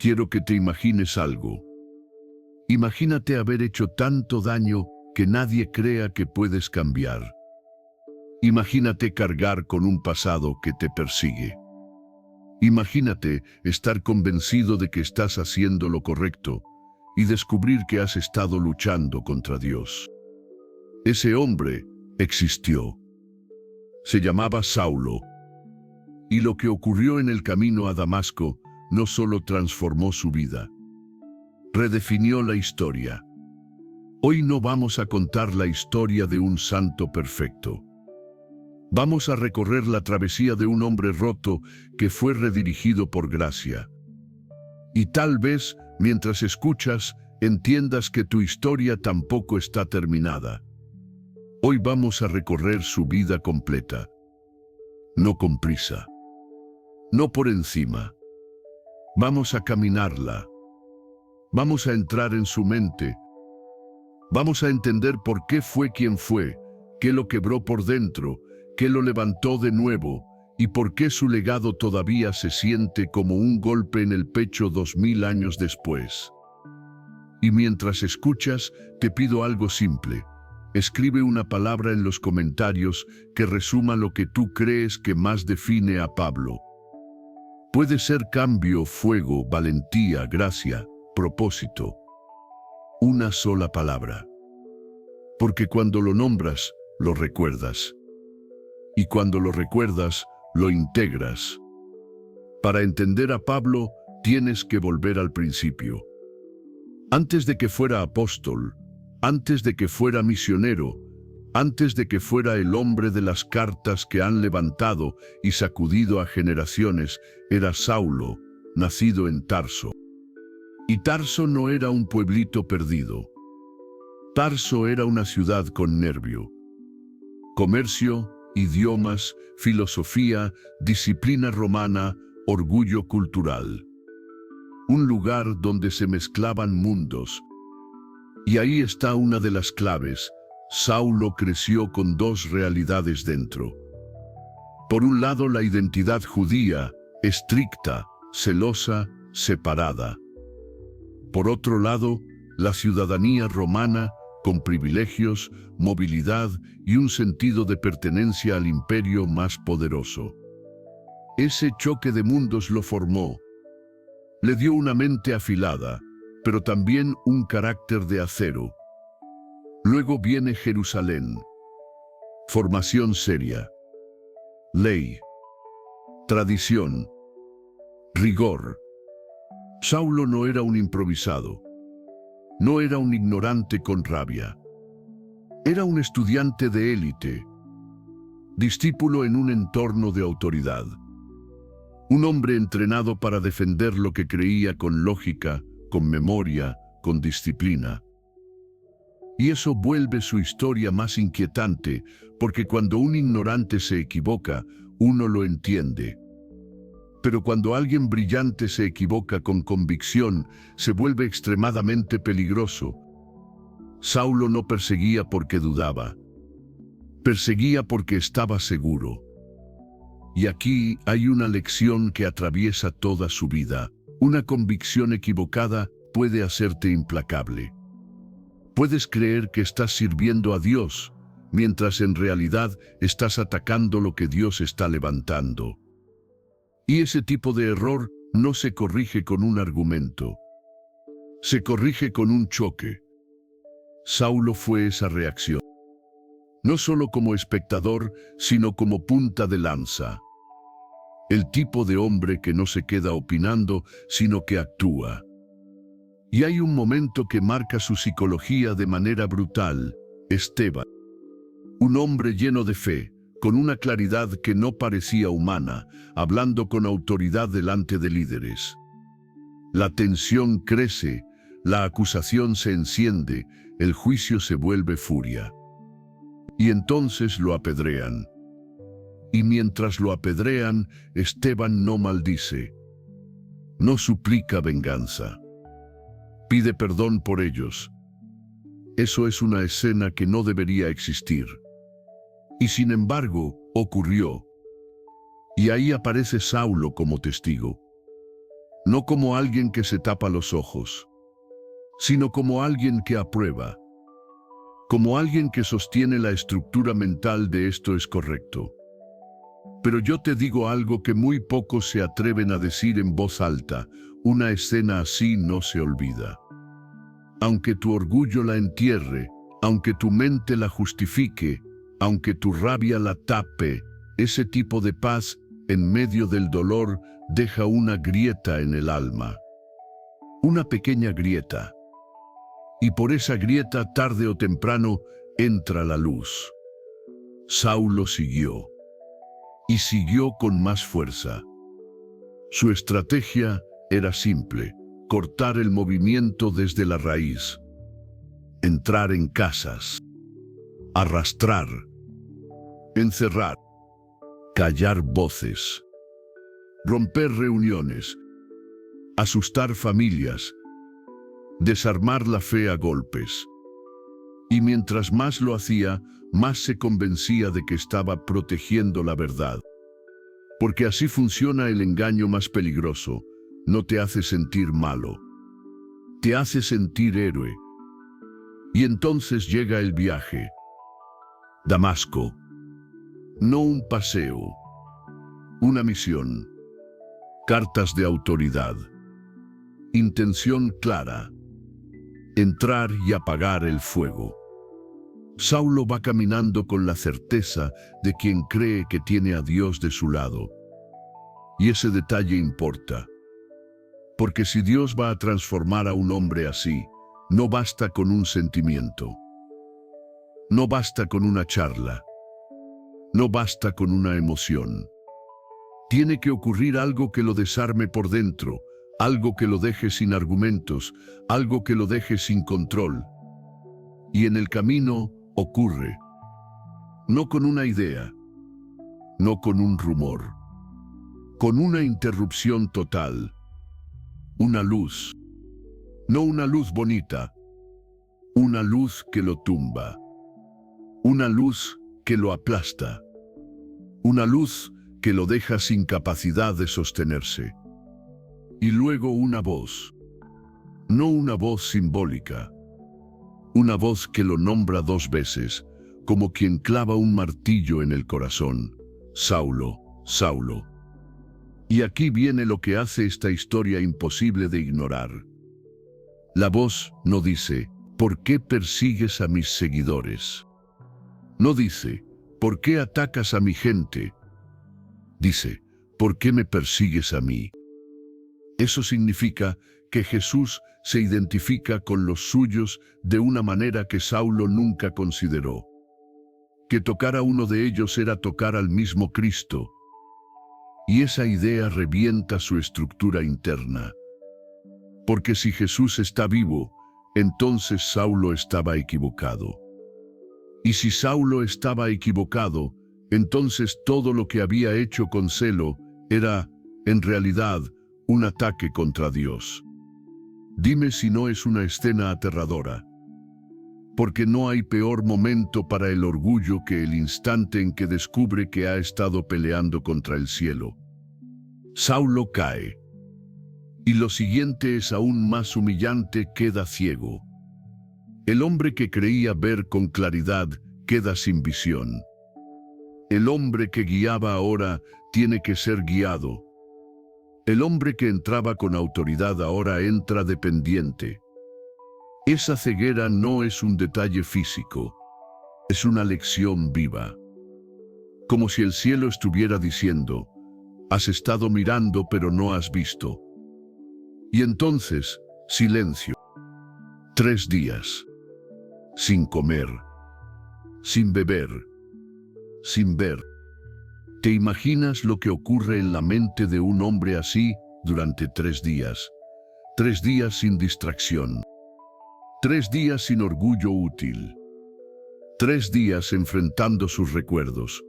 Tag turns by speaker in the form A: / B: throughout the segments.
A: Quiero que te imagines algo. Imagínate haber hecho tanto daño que nadie crea que puedes cambiar. Imagínate cargar con un pasado que te persigue. Imagínate estar convencido de que estás haciendo lo correcto y descubrir que has estado luchando contra Dios. Ese hombre existió. Se llamaba Saulo. Y lo que ocurrió en el camino a Damasco no solo transformó su vida, redefinió la historia. Hoy no vamos a contar la historia de un santo perfecto. Vamos a recorrer la travesía de un hombre roto que fue redirigido por gracia. Y tal vez, mientras escuchas, entiendas que tu historia tampoco está terminada. Hoy vamos a recorrer su vida completa. No con prisa. No por encima. Vamos a caminarla. Vamos a entrar en su mente. Vamos a entender por qué fue quien fue, qué lo quebró por dentro, qué lo levantó de nuevo y por qué su legado todavía se siente como un golpe en el pecho 2000 años después. Y mientras escuchas, te pido algo simple. Escribe una palabra en los comentarios que resuma lo que tú crees que más define a Pablo. Puede ser cambio, fuego, valentía, gracia, propósito. Una sola palabra. Porque cuando lo nombras, lo recuerdas. Y cuando lo recuerdas, lo integras. Para entender a Pablo, tienes que volver al principio. Antes de que fuera apóstol, antes de que fuera misionero, antes de que fuera el hombre de las cartas que han levantado y sacudido a generaciones, era Saulo, nacido en Tarso. Y Tarso no era un pueblito perdido. Tarso era una ciudad con nervio. Comercio, idiomas, filosofía, disciplina romana, orgullo cultural. Un lugar donde se mezclaban mundos. Y ahí está una de las claves. Saulo creció con dos realidades dentro. Por un lado, la identidad judía, estricta, celosa, separada. Por otro lado, la ciudadanía romana, con privilegios, movilidad y un sentido de pertenencia al imperio más poderoso. Ese choque de mundos lo formó. Le dio una mente afilada, pero también un carácter de acero. Luego viene Jerusalén. Formación seria. Ley. Tradición. Rigor. Saulo no era un improvisado. No era un ignorante con rabia. Era un estudiante de élite. Discípulo en un entorno de autoridad. Un hombre entrenado para defender lo que creía con lógica, con memoria, con disciplina. Y eso vuelve su historia más inquietante, porque cuando un ignorante se equivoca, uno lo entiende. Pero cuando alguien brillante se equivoca con convicción, se vuelve extremadamente peligroso. Saulo no perseguía porque dudaba. Perseguía porque estaba seguro. Y aquí hay una lección que atraviesa toda su vida. Una convicción equivocada puede hacerte implacable. Puedes creer que estás sirviendo a Dios, mientras en realidad estás atacando lo que Dios está levantando. Y ese tipo de error no se corrige con un argumento. Se corrige con un choque. Saulo fue esa reacción. No solo como espectador, sino como punta de lanza. El tipo de hombre que no se queda opinando, sino que actúa. Y hay un momento que marca su psicología de manera brutal. Esteban. Un hombre lleno de fe, con una claridad que no parecía humana, hablando con autoridad delante de líderes. La tensión crece, la acusación se enciende, el juicio se vuelve furia. Y entonces lo apedrean. Y mientras lo apedrean, Esteban no maldice. No suplica venganza. Pide perdón por ellos. Eso es una escena que no debería existir. Y sin embargo, ocurrió. Y ahí aparece Saulo como testigo. no como alguien que se tapa los ojos, sino como alguien que aprueba, como alguien que sostiene la estructura mental de esto es correcto. Pero yo te digo algo que muy pocos se atreven a decir en voz alta: una escena así no se olvida. Aunque tu orgullo la entierre, aunque tu mente la justifique, aunque tu rabia la tape, ese tipo de paz en medio del dolor deja una grieta en el alma. Una pequeña grieta. Y por esa grieta, tarde o temprano, entra la luz. Saulo siguió. Y siguió con más fuerza. Su estrategia era simple: cortar el movimiento desde la raíz. Entrar en casas. Arrastrar. Encerrar. Callar voces. Romper reuniones. Asustar familias. Desarmar la fe a golpes. Y mientras más lo hacía, más se convencía de que estaba protegiendo la verdad. Porque así funciona el engaño más peligroso. No te hace sentir malo. Te hace sentir héroe. Y entonces llega el viaje. Damasco. No un paseo. Una misión. Cartas de autoridad. Intención clara. Entrar y apagar el fuego. Saulo va caminando con la certeza de quien cree que tiene a Dios de su lado. Y ese detalle importa. Porque si Dios va a transformar a un hombre así, no basta con un sentimiento. No basta con una charla. No basta con una emoción. Tiene que ocurrir algo que lo desarme por dentro, algo que lo deje sin argumentos, algo que lo deje sin control. Y en el camino ocurre. No con una idea, no con un rumor, con una interrupción total. Una luz. No una luz bonita, una luz que lo tumba. Una luz que lo aplasta. Una luz que lo deja sin capacidad de sostenerse. Y luego una voz. No una voz simbólica. Una voz que lo nombra 2 veces, como quien clava un martillo en el corazón. Saulo, Saulo. Y aquí viene lo que hace esta historia imposible de ignorar. La voz no dice: ¿por qué persigues a mis seguidores? No dice: ¿por qué atacas a mi gente? Dice: ¿por qué me persigues a mí? Eso significa que Jesús se identifica con los suyos de una manera que Saulo nunca consideró. Que tocar a uno de ellos era tocar al mismo Cristo. Y esa idea revienta su estructura interna. Porque si Jesús está vivo, entonces Saulo estaba equivocado. Y si Saulo estaba equivocado, entonces todo lo que había hecho con celo era, en realidad, un ataque contra Dios. Dime si no es una escena aterradora. Porque no hay peor momento para el orgullo que el instante en que descubre que ha estado peleando contra el cielo. Saulo cae. Y lo siguiente es aún más humillante: queda ciego. El hombre que creía ver con claridad queda sin visión. El hombre que guiaba ahora tiene que ser guiado. El hombre que entraba con autoridad ahora entra dependiente. Esa ceguera no es un detalle físico, es una lección viva. Como si el cielo estuviera diciendo: has estado mirando pero no has visto. Y entonces, silencio. 3 días. Sin comer. Sin beber. Sin ver. ¿Te imaginas lo que ocurre en la mente de un hombre así durante 3 días? 3 días sin distracción. 3 días sin orgullo útil. 3 días enfrentando sus recuerdos.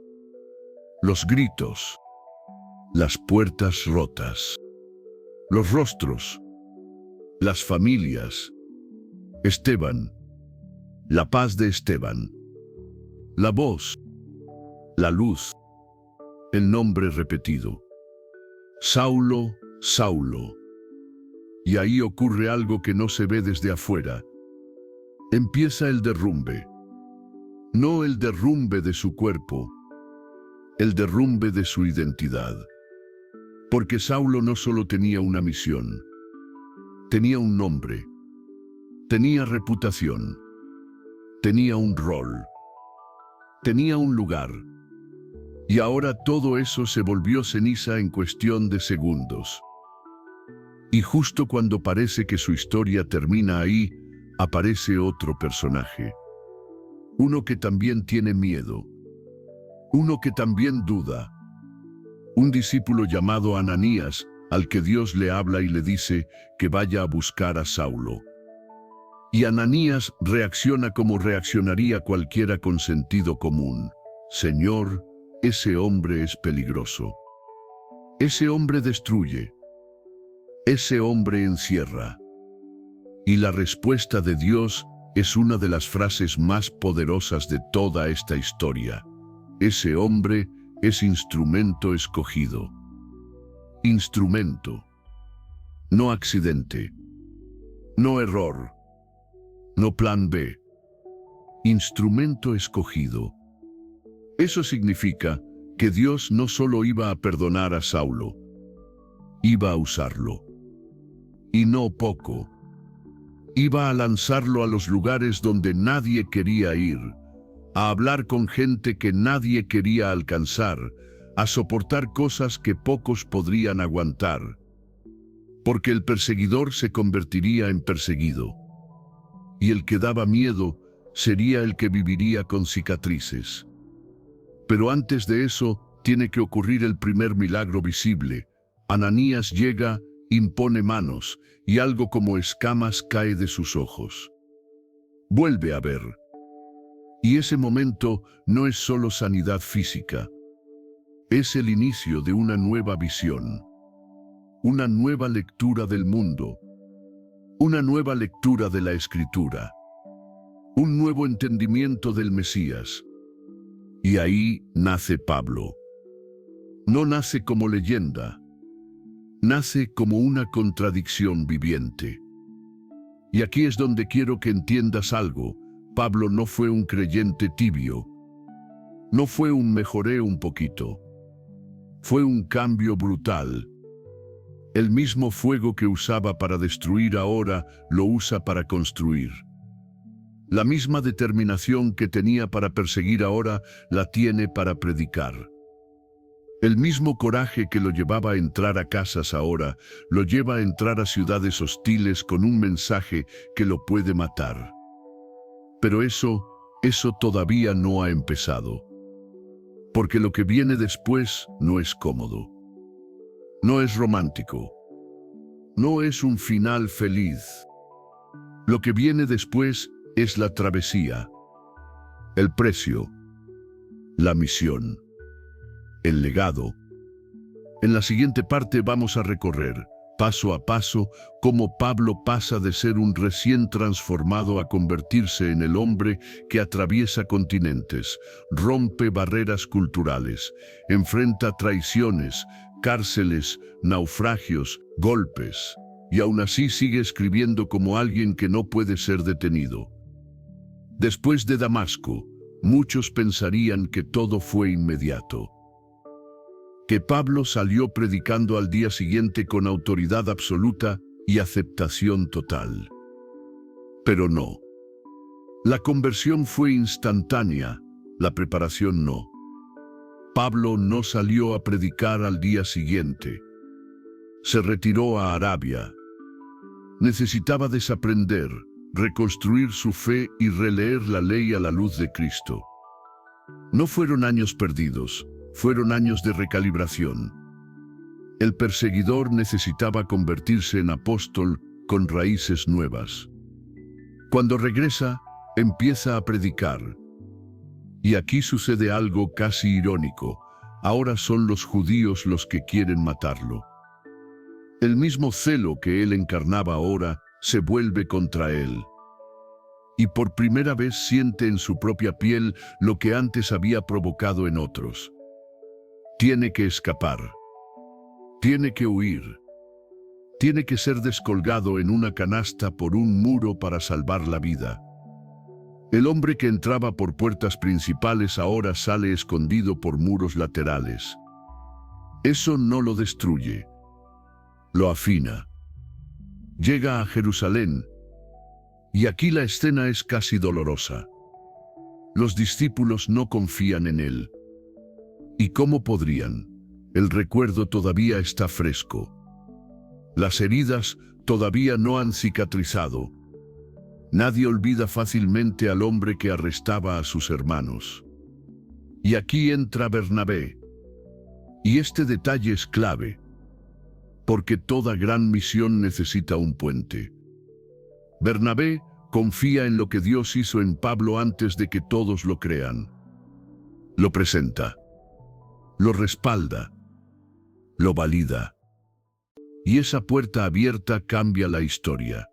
A: Los gritos. Las puertas rotas. Los rostros. Las familias. Esteban. La paz de Esteban. La voz. La luz. El nombre repetido. Saulo, Saulo, Y ahí ocurre algo que no se ve desde afuera. Empieza el derrumbe. No el derrumbe de su cuerpo, el derrumbe de su identidad. Porque Saulo no solo tenía una misión, tenía un nombre, tenía reputación, tenía un rol, tenía un lugar. Y ahora todo eso se volvió ceniza en cuestión de segundos. Y justo cuando parece que su historia termina ahí, aparece otro personaje. Uno que también tiene miedo. Uno que también duda. Un discípulo llamado Ananías, al que Dios le habla y le dice que vaya a buscar a Saulo. Y Ananías reacciona como reaccionaría cualquiera con sentido común. Señor, ese hombre es peligroso. Ese hombre destruye. Ese hombre encierra. Y la respuesta de Dios es una de las frases más poderosas de toda esta historia. Ese hombre es instrumento escogido. Instrumento. No accidente. No error. No plan B. Instrumento escogido. Eso significa que Dios no solo iba a perdonar a Saulo, iba a usarlo. Y no poco. Iba a lanzarlo a los lugares donde nadie quería ir, a hablar con gente que nadie quería alcanzar, a soportar cosas que pocos podrían aguantar, porque el perseguidor se convertiría en perseguido, y el que daba miedo sería el que viviría con cicatrices. Pero antes de eso, tiene que ocurrir el primer milagro visible. Ananías llega, impone manos, y algo como escamas cae de sus ojos. Vuelve a ver. Y ese momento no es solo sanidad física. Es el inicio de una nueva visión. Una nueva lectura del mundo. Una nueva lectura de la Escritura. Un nuevo entendimiento del Mesías. Y ahí nace Pablo. No nace como leyenda. Nace como una contradicción viviente. Y aquí es donde quiero que entiendas algo. Pablo no fue un creyente tibio. No fue un mejoré un poquito. Fue un cambio brutal. El mismo fuego que usaba para destruir ahora lo usa para construir. La misma determinación que tenía para perseguir ahora la tiene para predicar. El mismo coraje que lo llevaba a entrar a casas ahora, lo lleva a entrar a ciudades hostiles con un mensaje que lo puede matar. Pero eso todavía no ha empezado. Porque lo que viene después no es cómodo. No es romántico. No es un final feliz. Lo que viene después es la travesía, el precio, la misión. El legado. En la siguiente parte vamos a recorrer, paso a paso, cómo Pablo pasa de ser un recién transformado a convertirse en el hombre que atraviesa continentes, rompe barreras culturales, enfrenta traiciones, cárceles, naufragios, golpes, y aún así sigue escribiendo como alguien que no puede ser detenido. Después de Damasco, muchos pensarían que todo fue inmediato. Que Pablo salió predicando al día siguiente con autoridad absoluta y aceptación total. Pero no. La conversión fue instantánea, la preparación no. Pablo no salió a predicar al día siguiente. Se retiró a Arabia. Necesitaba desaprender, reconstruir su fe y releer la ley a la luz de Cristo. No fueron años perdidos. Fueron años de recalibración. El perseguidor necesitaba convertirse en apóstol con raíces nuevas. Cuando regresa, empieza a predicar. Y aquí sucede algo casi irónico. Ahora son los judíos los que quieren matarlo. El mismo celo que él encarnaba ahora se vuelve contra él. Y por primera vez siente en su propia piel lo que antes había provocado en otros. Tiene que escapar. Tiene que huir. tiene que ser descolgado en una canasta por un muro para salvar la vida. El hombre que entraba por puertas principales ahora sale escondido por muros laterales. Eso no lo destruye, lo afina. Llega a Jerusalén, y aquí la escena es casi dolorosa. Los discípulos no confían en él. ¿Y cómo podrían? El recuerdo todavía está fresco. Las heridas todavía no han cicatrizado. Nadie olvida fácilmente al hombre que arrestaba a sus hermanos. Y aquí entra Bernabé. Y este detalle es clave, porque toda gran misión necesita un puente. Bernabé confía en lo que Dios hizo en Pablo antes de que todos lo crean. Lo presenta, lo respalda, lo valida. Y esa puerta abierta cambia la historia.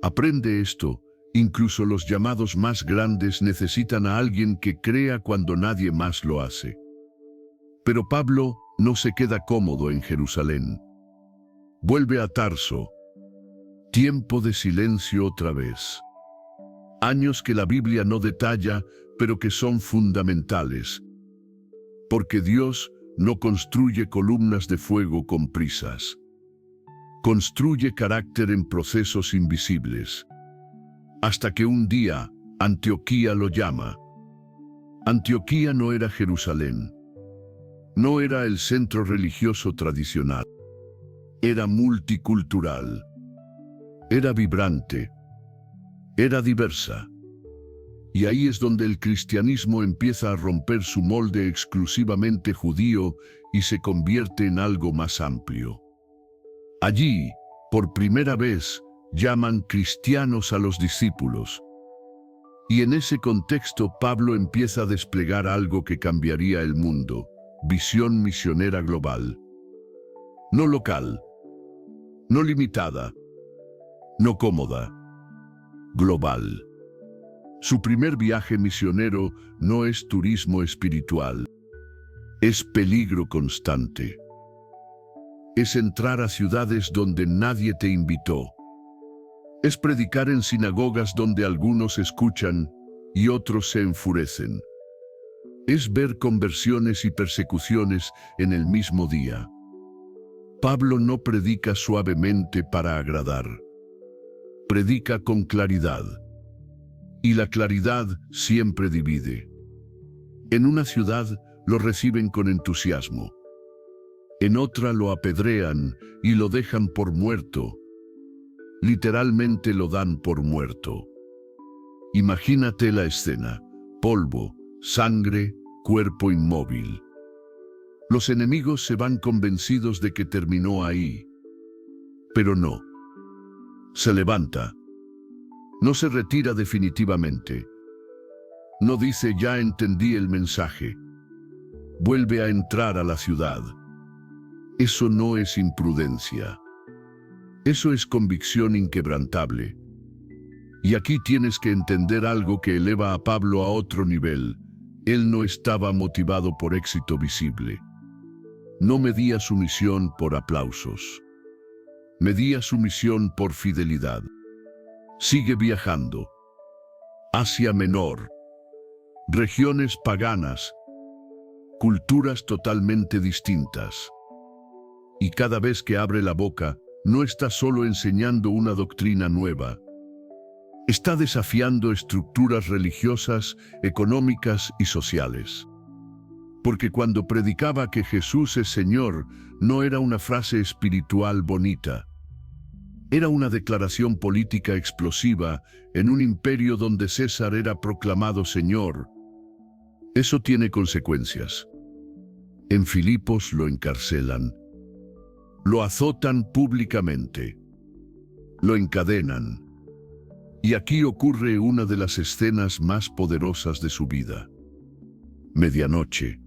A: Aprende esto, incluso los llamados más grandes necesitan a alguien que crea cuando nadie más lo hace. Pero Pablo no se queda cómodo en Jerusalén. Vuelve a Tarso. Tiempo de silencio otra vez. Años que la Biblia no detalla, pero que son fundamentales. Porque Dios no construye columnas de fuego con prisas. Construye carácter en procesos invisibles. Hasta que un día, Antioquía lo llama. Antioquía no era Jerusalén. No era el centro religioso tradicional. Era multicultural. Era vibrante. Era diversa. Y ahí es donde el cristianismo empieza a romper su molde exclusivamente judío y se convierte en algo más amplio. Allí, por primera vez, llaman cristianos a los discípulos. Y en ese contexto Pablo empieza a desplegar algo que cambiaría el mundo: visión misionera global. No local, no limitada, no cómoda, global. Su primer viaje misionero no es turismo espiritual, es peligro constante. Es entrar a ciudades donde nadie te invitó. Es predicar en sinagogas donde algunos escuchan y otros se enfurecen. Es ver conversiones y persecuciones en el mismo día. Pablo no predica suavemente para agradar. Predica con claridad. Y la claridad siempre divide. En una ciudad lo reciben con entusiasmo. En otra lo apedrean y lo dejan por muerto. Literalmente lo dan por muerto. Imagínate la escena: polvo, sangre, cuerpo inmóvil. Los enemigos se van convencidos de que terminó ahí. Pero no. Se levanta. No se retira definitivamente. No dice "ya entendí el mensaje". Vuelve a entrar a la ciudad. Eso no es imprudencia. Eso es convicción inquebrantable. Y aquí tienes que entender algo que eleva a Pablo a otro nivel. Él no estaba motivado por éxito visible. No medía su misión por aplausos. Medía su misión por fidelidad. Sigue viajando. Asia Menor. Regiones paganas. Culturas totalmente distintas. Y cada vez que abre la boca, no está solo enseñando una doctrina nueva. Está desafiando estructuras religiosas, económicas y sociales. Porque cuando predicaba que Jesús es Señor, no era una frase espiritual bonita. Era una declaración política explosiva en un imperio donde César era proclamado Señor. Eso tiene consecuencias. En Filipos lo encarcelan. Lo azotan públicamente. Lo encadenan. Y aquí ocurre una de las escenas más poderosas de su vida. Medianoche.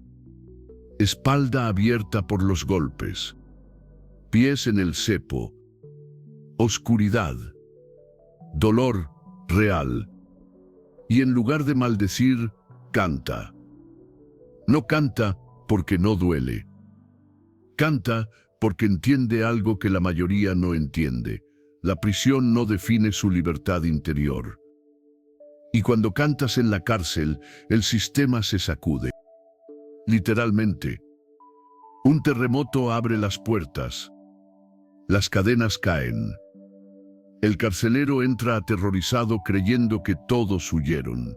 A: Espalda abierta por los golpes. Pies en el cepo. Oscuridad. Dolor real. Y en lugar de maldecir, canta. No canta porque no duele. Canta porque entiende algo que la mayoría no entiende. La prisión no define su libertad interior. Y cuando cantas en la cárcel, el sistema se sacude. Literalmente. Un terremoto abre las puertas. Las cadenas caen. El carcelero entra aterrorizado creyendo que todos huyeron.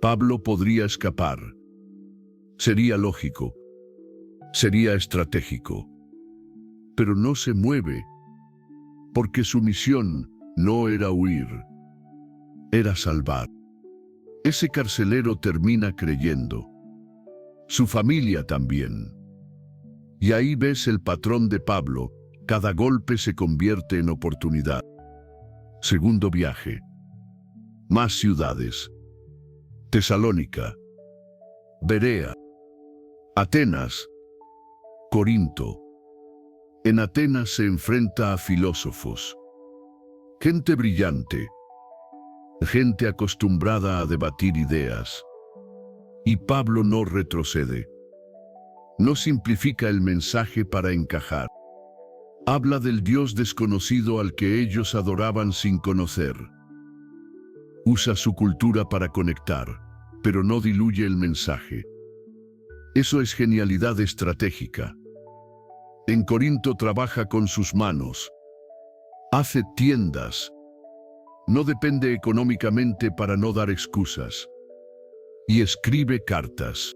A: Pablo podría escapar. Sería lógico. Sería estratégico. Pero no se mueve, porque su misión no era huir, era salvar. Ese carcelero termina creyendo. Su familia también. Y ahí ves el patrón de Pablo, cada golpe se convierte en oportunidad. Segundo viaje. Más ciudades. Tesalónica, Berea, Atenas, Corinto. En Atenas se enfrenta a filósofos, gente brillante, gente acostumbrada a debatir ideas. Y Pablo no retrocede. No simplifica el mensaje para encajar. Habla del Dios desconocido al que ellos adoraban sin conocer. Usa su cultura para conectar, pero no diluye el mensaje. Eso es genialidad estratégica. En Corinto trabaja con sus manos. Hace tiendas. No depende económicamente para no dar excusas. Y escribe cartas.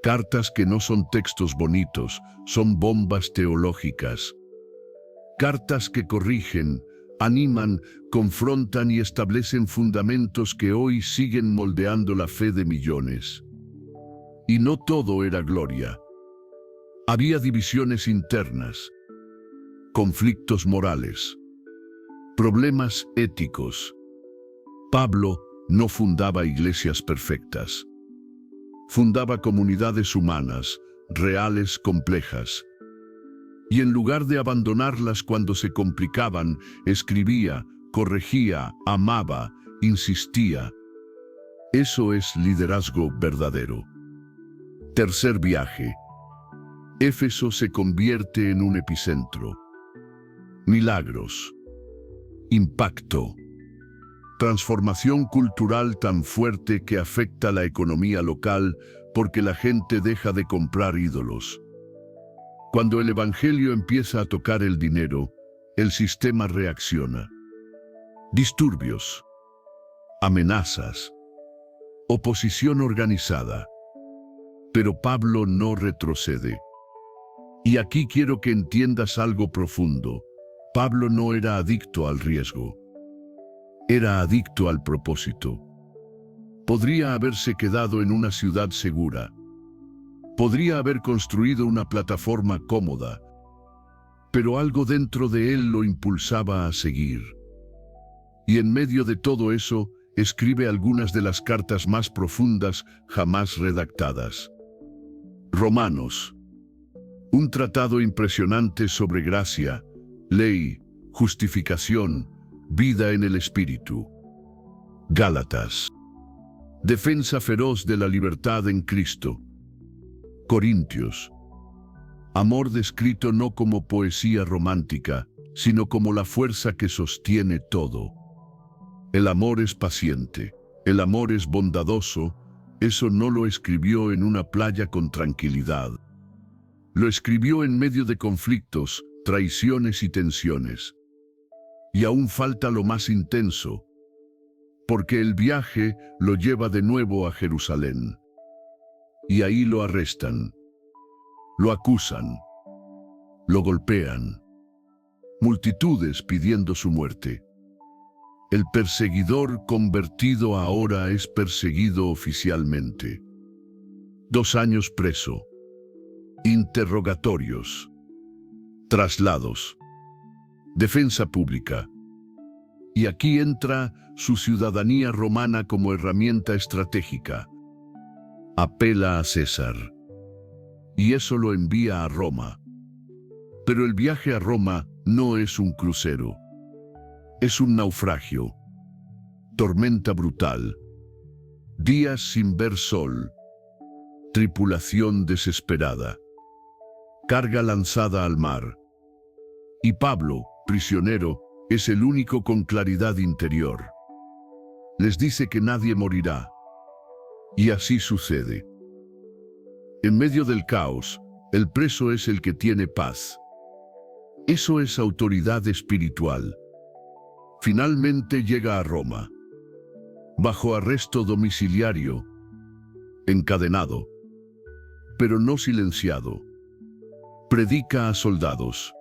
A: Cartas que no son textos bonitos, son bombas teológicas. Cartas que corrigen, animan, confrontan y establecen fundamentos que hoy siguen moldeando la fe de millones. Y no todo era gloria. Había divisiones internas, conflictos morales, problemas éticos. Pablo no fundaba iglesias perfectas. Fundaba comunidades humanas, reales, complejas. Y en lugar de abandonarlas cuando se complicaban, escribía, corregía, amaba, insistía. Eso es liderazgo verdadero. Tercer viaje. Éfeso se convierte en un epicentro. Milagros. Impacto. Transformación cultural tan fuerte que afecta la economía local porque la gente deja de comprar ídolos. Cuando el evangelio empieza a tocar el dinero, el sistema reacciona. Disturbios, amenazas, oposición organizada. Pero Pablo no retrocede. Y aquí quiero que entiendas algo profundo. Pablo no era adicto al riesgo. Era adicto al propósito. Podría haberse quedado en una ciudad segura. Podría haber construido una plataforma cómoda. Pero algo dentro de él lo impulsaba a seguir. Y en medio de todo eso, escribe algunas de las cartas más profundas jamás redactadas. Romanos. Un tratado impresionante sobre gracia, ley, justificación, vida en el Espíritu. Gálatas. Defensa feroz de la libertad en Cristo. Corintios. Amor descrito no como poesía romántica, sino como la fuerza que sostiene todo. El amor es paciente, el amor es bondadoso. Eso no lo escribió en una playa con tranquilidad. Lo escribió en medio de conflictos, traiciones y tensiones. Y aún falta lo más intenso, porque el viaje lo lleva de nuevo a Jerusalén. Y ahí lo arrestan, lo acusan, lo golpean. Multitudes pidiendo su muerte. El perseguidor convertido ahora es perseguido oficialmente. 2 años preso. Interrogatorios. Traslados. Defensa pública. Y aquí entra su ciudadanía romana como herramienta estratégica. Apela a César. Y eso lo envía a Roma. Pero el viaje a Roma no es un crucero. Es un naufragio. Tormenta brutal. Días sin ver sol. Tripulación desesperada. carga lanzada al mar. Y Pablo, prisionero, es el único con claridad interior. Les dice que nadie morirá. Y así sucede. En medio del caos, el preso es el que tiene paz. Eso es autoridad espiritual. Finalmente llega a Roma, bajo arresto domiciliario, encadenado, pero no silenciado. Predica a soldados.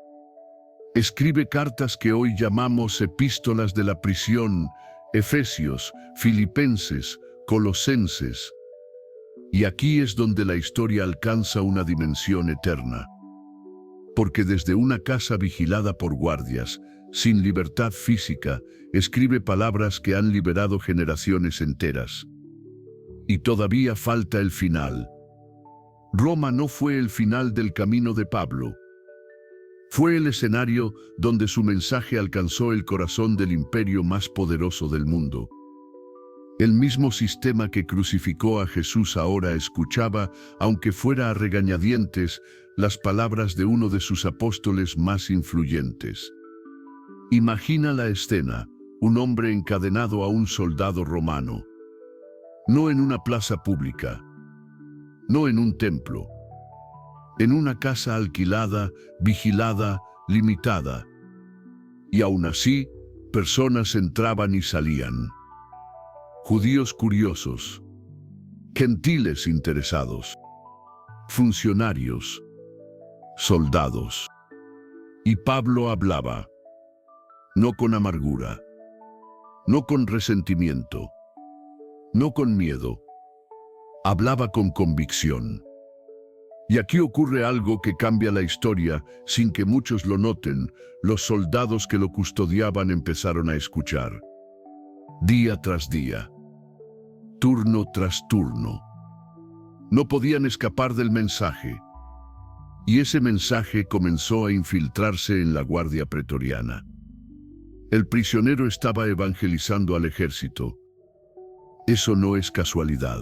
A: Escribe cartas que hoy llamamos epístolas de la prisión, Efesios, Filipenses, Colosenses. Y aquí es donde la historia alcanza una dimensión eterna. Porque desde una casa vigilada por guardias, sin libertad física, escribe palabras que han liberado generaciones enteras. Y todavía falta el final. Roma no fue el final del camino de Pablo. Fue el escenario donde su mensaje alcanzó el corazón del imperio más poderoso del mundo. El mismo sistema que crucificó a Jesús ahora escuchaba, aunque fuera a regañadientes, las palabras de uno de sus apóstoles más influyentes. Imagina la escena, un hombre encadenado a un soldado romano. No en una plaza pública, no en un templo, en una casa alquilada, vigilada, limitada. Y aún así, personas entraban y salían. Judíos curiosos, gentiles interesados, funcionarios, soldados. Y Pablo hablaba, no con amargura, no con resentimiento, no con miedo. Hablaba con convicción. Y aquí ocurre algo que cambia la historia sin que muchos lo noten. Los soldados que lo custodiaban empezaron a escuchar. Día tras día, turno tras turno. No podían escapar del mensaje. Y ese mensaje comenzó a infiltrarse en la guardia pretoriana. El prisionero estaba evangelizando al ejército. Eso no es casualidad.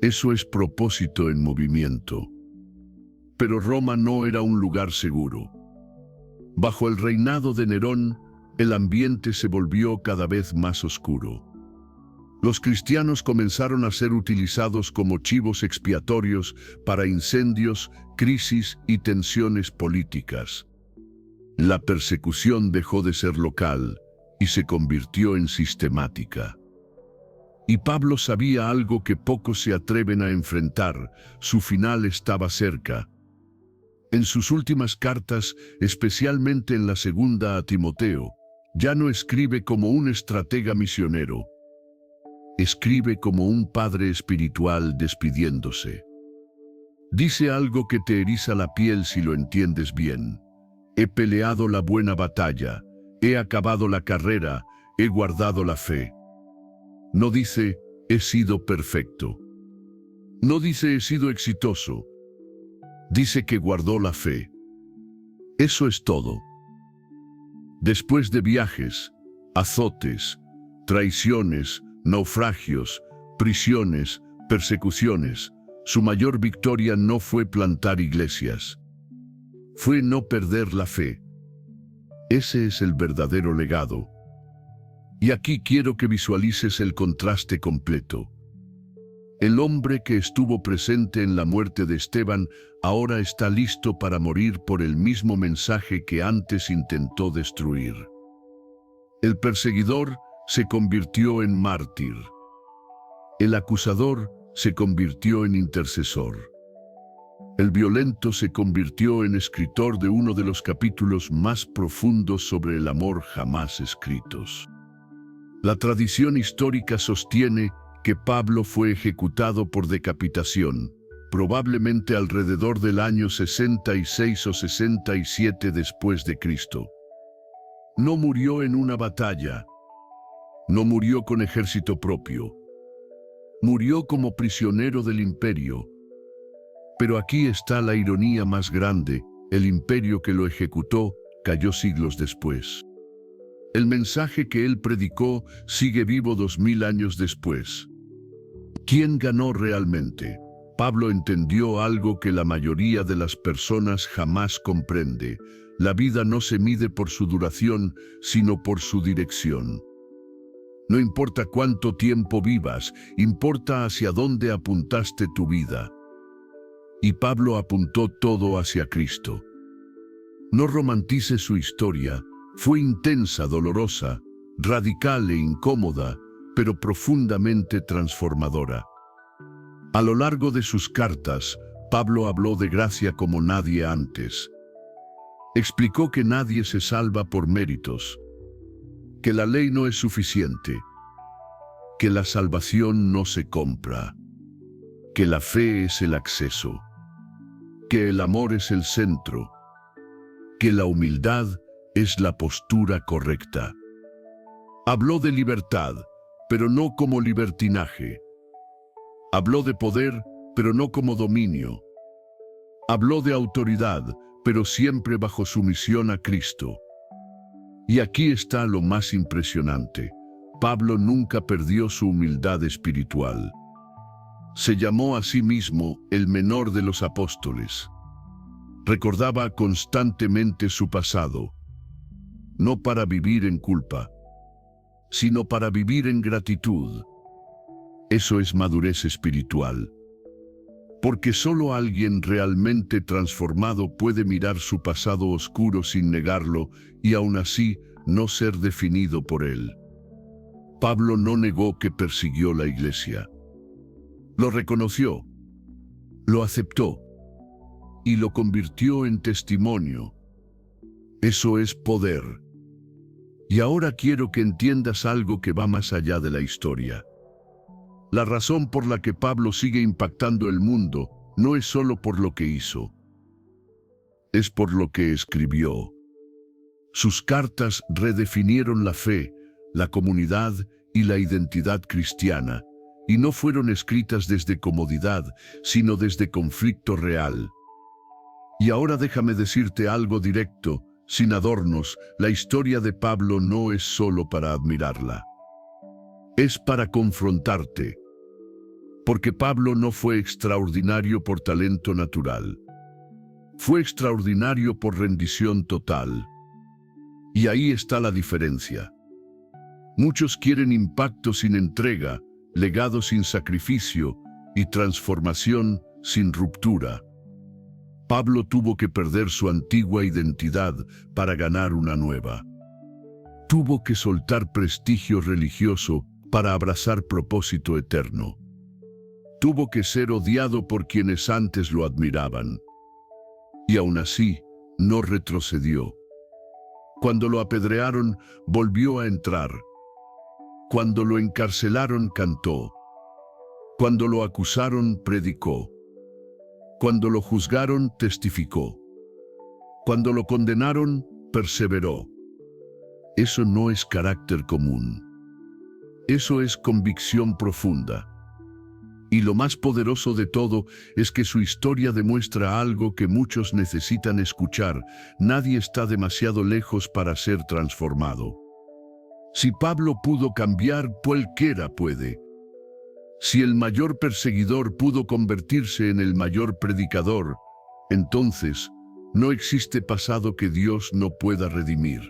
A: Eso es propósito en movimiento. Pero Roma no era un lugar seguro. Bajo el reinado de Nerón, el ambiente se volvió cada vez más oscuro. Los cristianos comenzaron a ser utilizados como chivos expiatorios para incendios, crisis y tensiones políticas. La persecución dejó de ser local y se convirtió en sistemática. Y Pablo sabía algo que pocos se atreven a enfrentar: su final estaba cerca. En sus últimas cartas, especialmente en la segunda a Timoteo, ya no escribe como un estratega misionero. Escribe como un padre espiritual despidiéndose. Dice algo que te eriza la piel si lo entiendes bien. He peleado la buena batalla, he acabado la carrera, he guardado la fe. No dice, he sido perfecto. No dice, he sido exitoso. Dice que guardó la fe. Eso es todo. Después de viajes, azotes, traiciones, naufragios, prisiones, persecuciones, su mayor victoria no fue plantar iglesias. Fue no perder la fe. Ese es el verdadero legado. Y aquí quiero que visualices el contraste completo. El hombre que estuvo presente en la muerte de Esteban ahora está listo para morir por el mismo mensaje que antes intentó destruir. El perseguidor se convirtió en mártir. El acusador se convirtió en intercesor. El violento se convirtió en escritor de uno de los capítulos más profundos sobre el amor jamás escritos. La tradición histórica sostiene que Pablo fue ejecutado por decapitación, probablemente alrededor del año 66 o 67 después de Cristo. No murió en una batalla, no murió con ejército propio, murió como prisionero del imperio. Pero aquí está la ironía más grande: el imperio que lo ejecutó cayó siglos después. El mensaje que él predicó sigue vivo 2000 años después. ¿Quién ganó realmente? Pablo entendió algo que la mayoría de las personas jamás comprende. La vida no se mide por su duración, sino por su dirección. No importa cuánto tiempo vivas, importa hacia dónde apuntaste tu vida. Y Pablo apuntó todo hacia Cristo. No romantice su historia, fue intensa, dolorosa, radical e incómoda, pero profundamente transformadora. A lo largo de sus cartas, Pablo habló de gracia como nadie antes. Explicó que nadie se salva por méritos, que la ley no es suficiente, que la salvación no se compra, que la fe es el acceso, que el amor es el centro, que la humildad es la postura correcta. Habló de libertad, pero no como libertinaje. Habló de poder, pero no como dominio. Habló de autoridad, pero siempre bajo sumisión a Cristo. Y aquí está lo más impresionante. Pablo nunca perdió su humildad espiritual. Se llamó a sí mismo el menor de los apóstoles. Recordaba constantemente su pasado, no para vivir en culpa, sino para vivir en gratitud. Eso es madurez espiritual. Porque solo alguien realmente transformado puede mirar su pasado oscuro sin negarlo y aún así no ser definido por él. Pablo no negó que persiguió la iglesia. Lo reconoció, lo aceptó y lo convirtió en testimonio. Eso es poder. Y ahora quiero que entiendas algo que va más allá de la historia. La razón por la que Pablo sigue impactando el mundo no es solo por lo que hizo, es por lo que escribió. Sus cartas redefinieron la fe, la comunidad y la identidad cristiana, y no fueron escritas desde comodidad, sino desde conflicto real. Y ahora déjame decirte algo directo, sin adornos, la historia de Pablo no es solo para admirarla. Es para confrontarte. Porque Pablo no fue extraordinario por talento natural. Fue extraordinario por rendición total. Y ahí está la diferencia. Muchos quieren impacto sin entrega, legado sin sacrificio y transformación sin ruptura. Pablo tuvo que perder su antigua identidad para ganar una nueva. Tuvo que soltar prestigio religioso para abrazar propósito eterno. Tuvo que ser odiado por quienes antes lo admiraban. Y aún así, no retrocedió. Cuando lo apedrearon, volvió a entrar. Cuando lo encarcelaron, cantó. Cuando lo acusaron, predicó. Cuando lo juzgaron, testificó. Cuando lo condenaron, perseveró. Eso no es carácter común. Eso es convicción profunda. Y lo más poderoso de todo es que su historia demuestra algo que muchos necesitan escuchar. Nadie está demasiado lejos para ser transformado. Si Pablo pudo cambiar, cualquiera puede. Si el mayor perseguidor pudo convertirse en el mayor predicador, entonces no existe pasado que Dios no pueda redimir.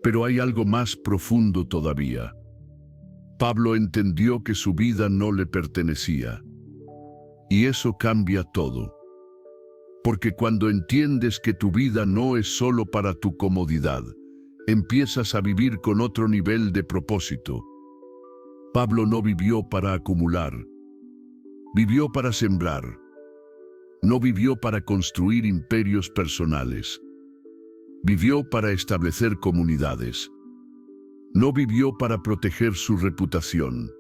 A: Pero hay algo más profundo todavía. Pablo entendió que su vida no le pertenecía. Y eso cambia todo. Porque cuando entiendes que tu vida no es solo para tu comodidad, empiezas a vivir con otro nivel de propósito. Pablo no vivió para acumular. Vivió para sembrar. No vivió para construir imperios personales. Vivió para establecer comunidades. No vivió para proteger su reputación.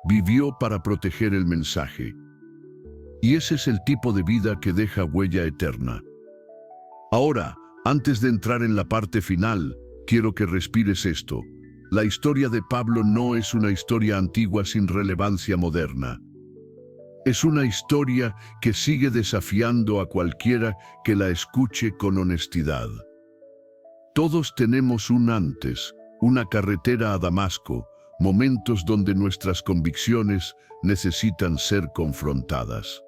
A: Vivió para proteger el mensaje. Y ese es el tipo de vida que deja huella eterna. Ahora, antes de entrar en la parte final, quiero que respires esto. La historia de Pablo no es una historia antigua sin relevancia moderna. Es una historia que sigue desafiando a cualquiera que la escuche con honestidad. Todos tenemos un antes, una carretera a Damasco, momentos donde nuestras convicciones necesitan ser confrontadas.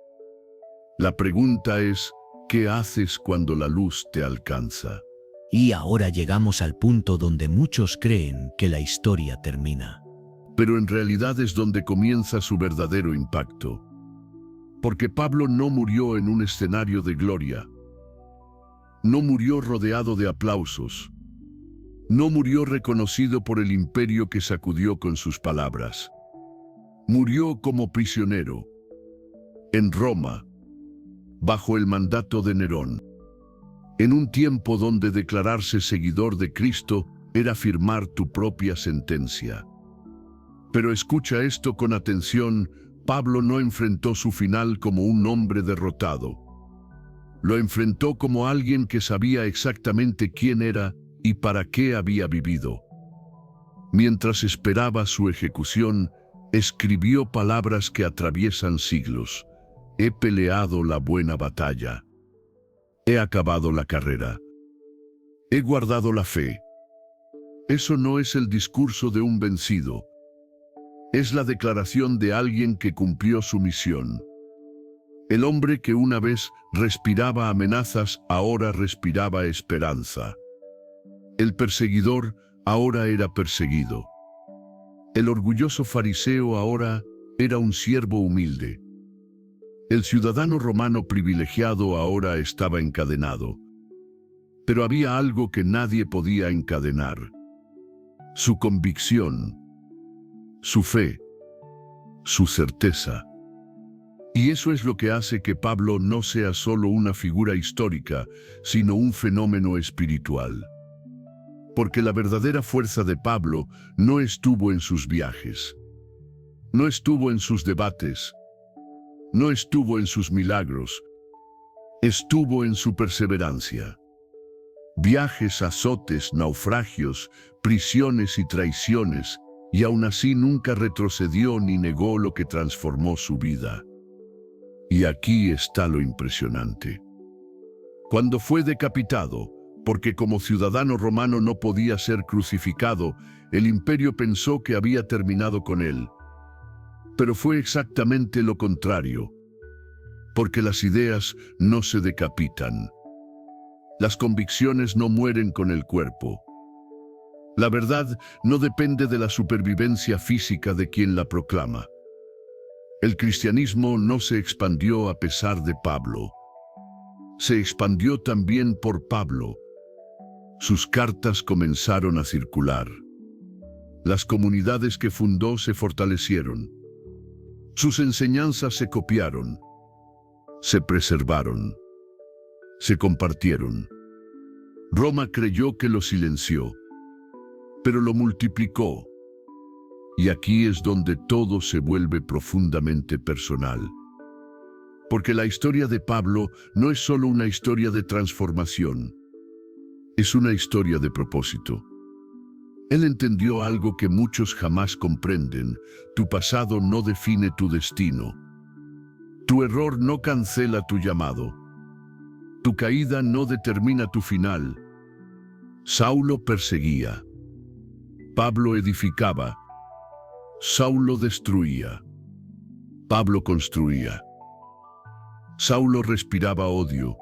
A: La pregunta es, ¿qué haces cuando la luz te alcanza?
B: Y ahora llegamos al punto donde muchos creen que la historia termina.
A: Pero en realidad es donde comienza su verdadero impacto. Porque Pablo no murió en un escenario de gloria. No murió rodeado de aplausos. No murió reconocido por el imperio que sacudió con sus palabras. Murió como prisionero, en Roma, bajo el mandato de Nerón, en un tiempo donde declararse seguidor de Cristo era firmar tu propia sentencia. Pero escucha esto con atención, Pablo no enfrentó su final como un hombre derrotado. Lo enfrentó como alguien que sabía exactamente quién era y para qué había vivido. Mientras esperaba su ejecución, escribió palabras que atraviesan siglos. He peleado la buena batalla. He acabado la carrera. He guardado la fe. Eso no es el discurso de un vencido. Es la declaración de alguien que cumplió su misión. El hombre que una vez respiraba amenazas, ahora respiraba esperanza. El perseguidor ahora era perseguido. El orgulloso fariseo ahora era un siervo humilde. El ciudadano romano privilegiado ahora estaba encadenado. Pero había algo que nadie podía encadenar: su convicción, su fe, su certeza. Y eso es lo que hace que Pablo no sea solo una figura histórica, sino un fenómeno espiritual. Porque la verdadera fuerza de Pablo no estuvo en sus viajes, no estuvo en sus debates, no estuvo en sus milagros, estuvo en su perseverancia. Viajes, azotes, naufragios, prisiones y traiciones, y aún así nunca retrocedió ni negó lo que transformó su vida. Y aquí está lo impresionante. Cuando fue decapitado, porque como ciudadano romano no podía ser crucificado, el imperio pensó que había terminado con él. Pero fue exactamente lo contrario, porque las ideas no se decapitan. Las convicciones no mueren con el cuerpo. La verdad no depende de la supervivencia física de quien la proclama. El cristianismo no se expandió a pesar de Pablo. Se expandió también por Pablo. Sus cartas comenzaron a circular. Las comunidades que fundó se fortalecieron. Sus enseñanzas se copiaron, se preservaron, se compartieron. Roma creyó que lo silenció, pero lo multiplicó. Y aquí es donde todo se vuelve profundamente personal. Porque la historia de Pablo no es solo una historia de transformación, es una historia de propósito. Él entendió algo que muchos jamás comprenden: tu pasado no define tu destino. Tu error no cancela tu llamado. Tu caída no determina tu final. Saulo perseguía. Pablo edificaba. Saulo destruía. Pablo construía. Saulo respiraba odio.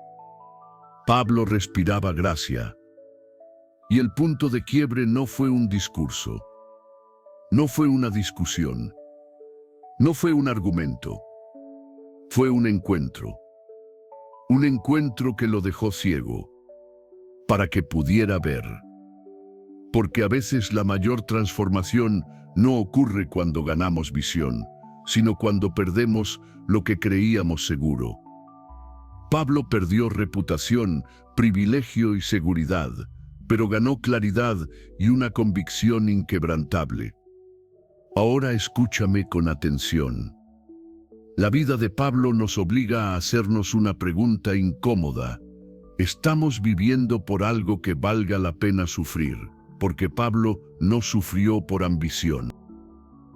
A: Pablo respiraba gracia. Y el punto de quiebre no fue un discurso. No fue una discusión. No fue un argumento. Fue un encuentro. Un encuentro que lo dejó ciego, para que pudiera ver. Porque a veces la mayor transformación no ocurre cuando ganamos visión, sino cuando perdemos lo que creíamos seguro. Pablo perdió reputación, privilegio y seguridad, pero ganó claridad y una convicción inquebrantable. Ahora escúchame con atención. La vida de Pablo nos obliga a hacernos una pregunta incómoda. ¿Estamos viviendo por algo que valga la pena sufrir? Porque Pablo no sufrió por ambición,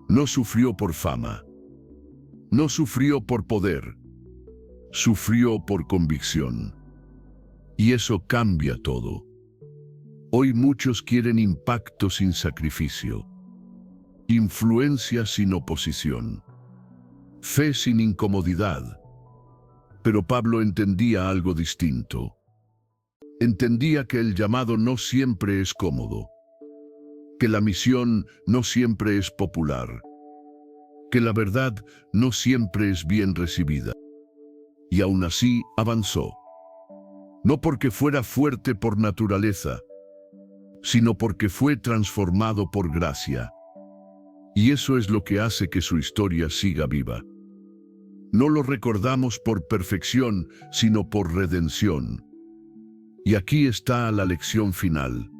A: no sufrió por fama, no sufrió por poder, sufrió por convicción. Y eso cambia todo. Hoy muchos quieren impacto sin sacrificio. influencia sin oposición, fe sin incomodidad. Pero Pablo entendía algo distinto. Entendía que el llamado no siempre es cómodo, que la misión no siempre es popular, que la verdad no siempre es bien recibida. Y aún así avanzó. No porque fuera fuerte por naturaleza, sino porque fue transformado por gracia. Y eso es lo que hace que su historia siga viva. No lo recordamos por perfección, sino por redención. Y aquí está la lección final.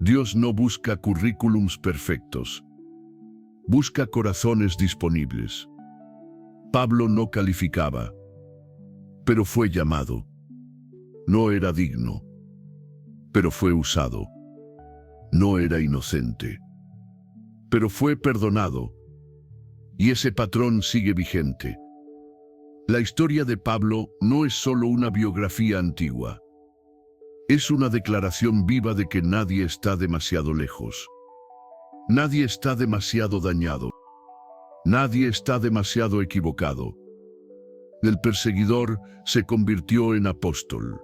A: Dios no busca currículums perfectos. Busca corazones disponibles. Pablo no calificaba, pero fue llamado. No era digno, pero fue usado. No era inocente, pero fue perdonado. Y ese patrón sigue vigente. La historia de Pablo no es solo una biografía antigua. Es una declaración viva de que nadie está demasiado lejos. Nadie está demasiado dañado. Nadie está demasiado equivocado. El perseguidor se convirtió en apóstol.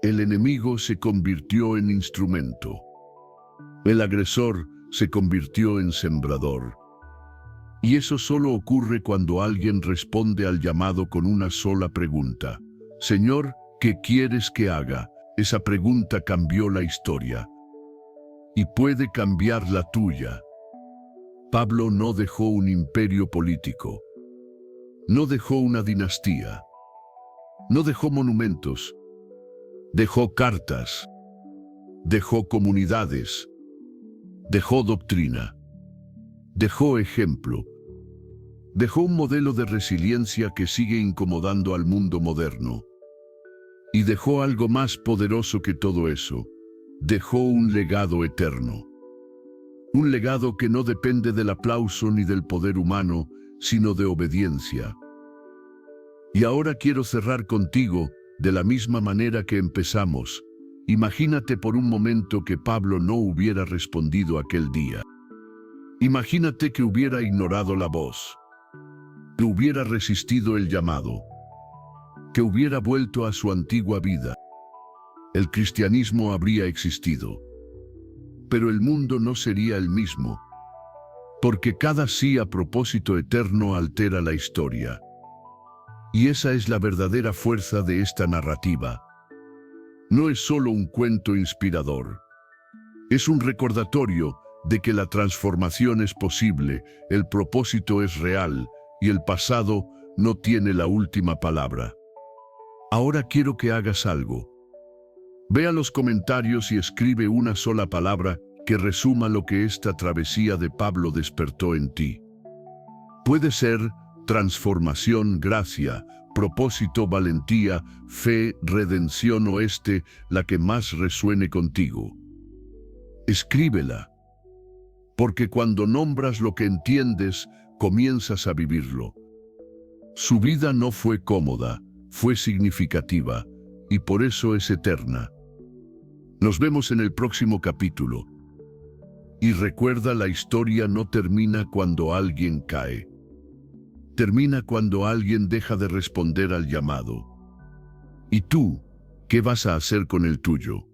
A: El enemigo se convirtió en instrumento. El agresor se convirtió en sembrador. Y eso solo ocurre cuando alguien responde al llamado con una sola pregunta. Señor, ¿qué quieres que haga? Esa pregunta cambió la historia. Y puede cambiar la tuya. Pablo no dejó un imperio político. No dejó una dinastía. No dejó monumentos. Dejó cartas. Dejó comunidades. Dejó doctrina. Dejó ejemplo. Dejó un modelo de resiliencia que sigue incomodando al mundo moderno. Y dejó algo más poderoso que todo eso. Dejó un legado eterno. Un legado que no depende del aplauso ni del poder humano, sino de obediencia. Y ahora quiero cerrar contigo, de la misma manera que empezamos. Imagínate por un momento que Pablo no hubiera respondido aquel día. Imagínate que hubiera ignorado la voz, que hubiera resistido el llamado, que hubiera vuelto a su antigua vida. El cristianismo habría existido, pero el mundo no sería el mismo, porque cada sí a propósito eterno altera la historia. Y esa es la verdadera fuerza de esta narrativa. No es solo un cuento inspirador, es un recordatorio de que la transformación es posible, el propósito es real y el pasado no tiene la última palabra. Ahora quiero que hagas algo. Ve a los comentarios y escribe una sola palabra que resuma lo que esta travesía de Pablo despertó en ti. Puede ser transformación, gracia, propósito, valentía, fe, redención o la que más resuene contigo. Escríbela. Porque cuando nombras lo que entiendes, comienzas a vivirlo. Su vida no fue cómoda, fue significativa, y por eso es eterna. Nos vemos en el próximo capítulo. Y recuerda, la historia no termina cuando alguien cae. Termina cuando alguien deja de responder al llamado. ¿Y tú, qué vas a hacer con el tuyo?